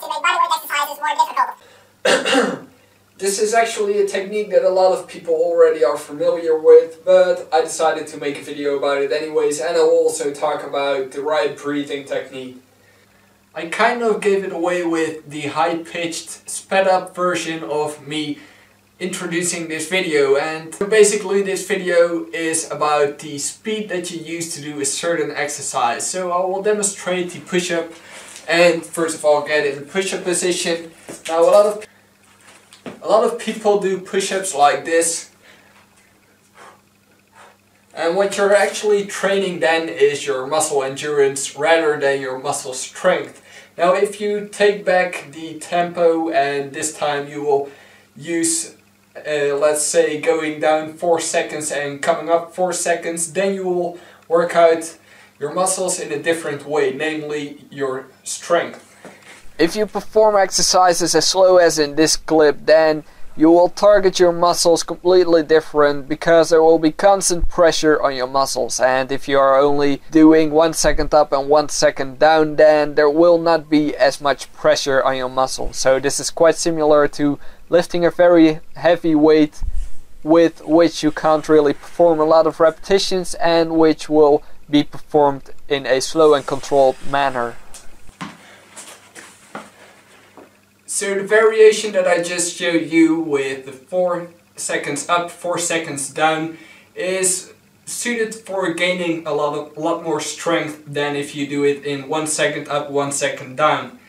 to make bodyweight exercises more difficult. This is actually a technique that a lot of people already are familiar with, but I decided to make a video about it anyways, and I will also talk about the right breathing technique. I kind of gave it away with the high-pitched, sped-up version of me introducing this video, and basically this video is about the speed that you use to do a certain exercise. So I will demonstrate the push-up, and first of all get in the push-up position. Now a lot of people do push-ups like this, and what you're actually training then is your muscle endurance rather than your muscle strength. Now if you take back the tempo and this time you will use let's say going down 4 seconds and coming up 4 seconds, then you will work out your muscles in a different way, namely your strength. If you perform exercises as slow as in this clip, then you will target your muscles completely different because there will be constant pressure on your muscles. And if you are only doing 1 second up and 1 second down, then there will not be as much pressure on your muscles. So this is quite similar to lifting a very heavy weight with which you can't really perform a lot of repetitions and which will be performed in a slow and controlled manner. So the variation that I just showed you with the 4 seconds up, 4 seconds down is suited for gaining a lot more strength than if you do it in 1 second up, 1 second down.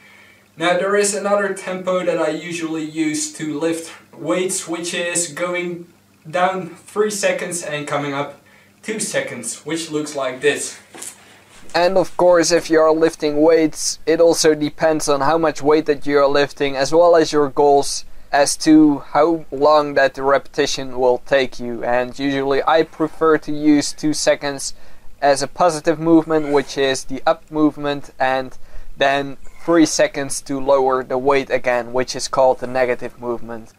Now there is another tempo that I usually use to lift weights, which is going down 3 seconds and coming up 2 seconds, which looks like this. And of course, if you are lifting weights, it also depends on how much weight that you are lifting, as well as your goals as to how long that the repetition will take you. And usually I prefer to use 2 seconds as a positive movement, which is the up movement, and then 3 seconds to lower the weight again, which is called the negative movement.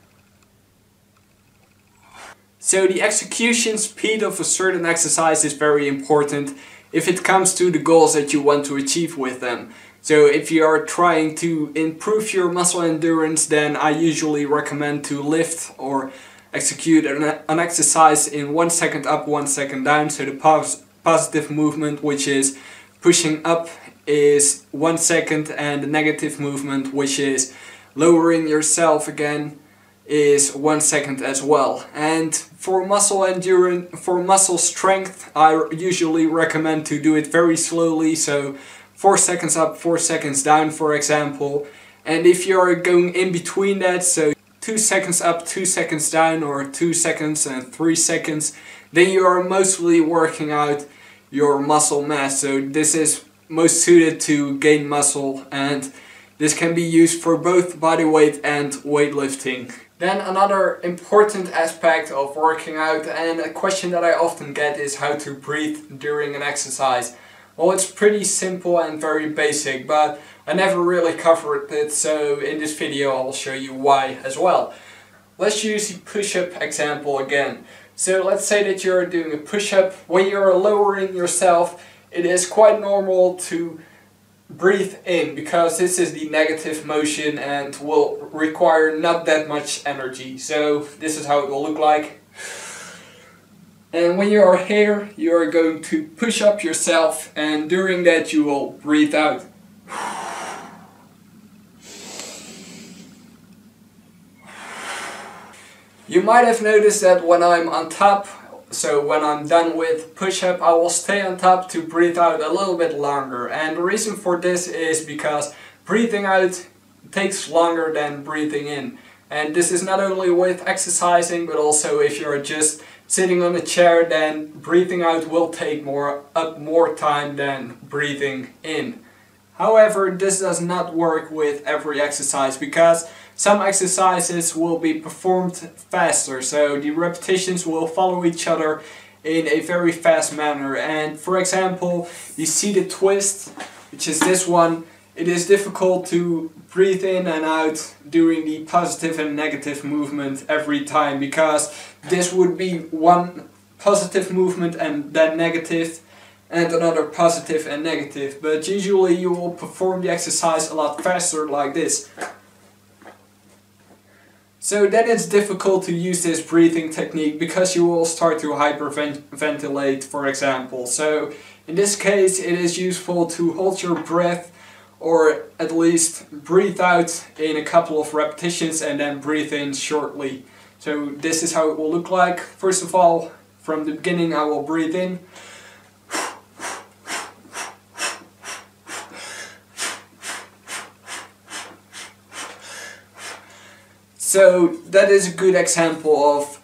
So the execution speed of a certain exercise is very important if it comes to the goals that you want to achieve with them. So if you are trying to improve your muscle endurance, then I usually recommend to lift or execute an exercise in 1 second up, 1 second down. So the positive movement, which is pushing up, is 1 second, and the negative movement, which is lowering yourself again, is 1 second as well. And for muscle endurance, for muscle strength, I usually recommend to do it very slowly, so 4 seconds up, 4 seconds down, for example. And if you're going in between that, so 2 seconds up, 2 seconds down, or 2 seconds and 3 seconds, then you are mostly working out your muscle mass. So this is most suited to gain muscle, and this can be used for both bodyweight and weightlifting. Then another important aspect of working out, and a question that I often get, is how to breathe during an exercise. Well, it's pretty simple and very basic, but I never really covered it, so in this video I'll show you why as well. Let's use the push-up example again. So let's say that you're doing a push-up. When you're lowering yourself, it is quite normal to breathe in, because this is the negative motion and will require not that much energy. So this is how it will look like. And when you are here, you are going to push up yourself, and during that you will breathe out. You might have noticed that when I'm on top, so when I'm done with push-up, I will stay on top to breathe out a little bit longer. And the reason for this is because breathing out takes longer than breathing in. And this is not only with exercising, but also if you're just sitting on a chair, then breathing out will take more time than breathing in. However, this does not work with every exercise, because some exercises will be performed faster, so the repetitions will follow each other in a very fast manner. And for example, the seated twist, which is this one, it is difficult to breathe in and out during the positive and negative movement every time, because this would be one positive movement and then negative, and another positive and negative, but usually you will perform the exercise a lot faster like this. So then it's difficult to use this breathing technique because you will start to hyperventilate, for example. So in this case it is useful to hold your breath, or at least breathe out in a couple of repetitions and then breathe in shortly. So this is how it will look like. First of all, from the beginning I will breathe in. So that is a good example of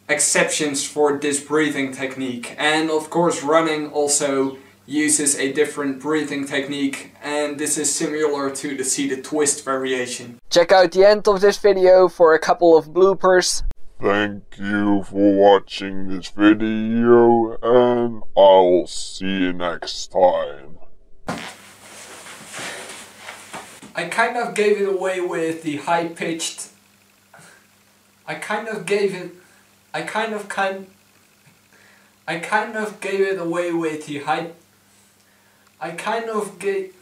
exceptions for this breathing technique. And of course running also uses a different breathing technique, and this is similar to the seated twist variation. Check out the end of this video for a couple of bloopers. Thank you for watching this video, and I'll see you next time. I kind of gave it away with the high-pitched... I kind of gave it away with the high... I kind of gave...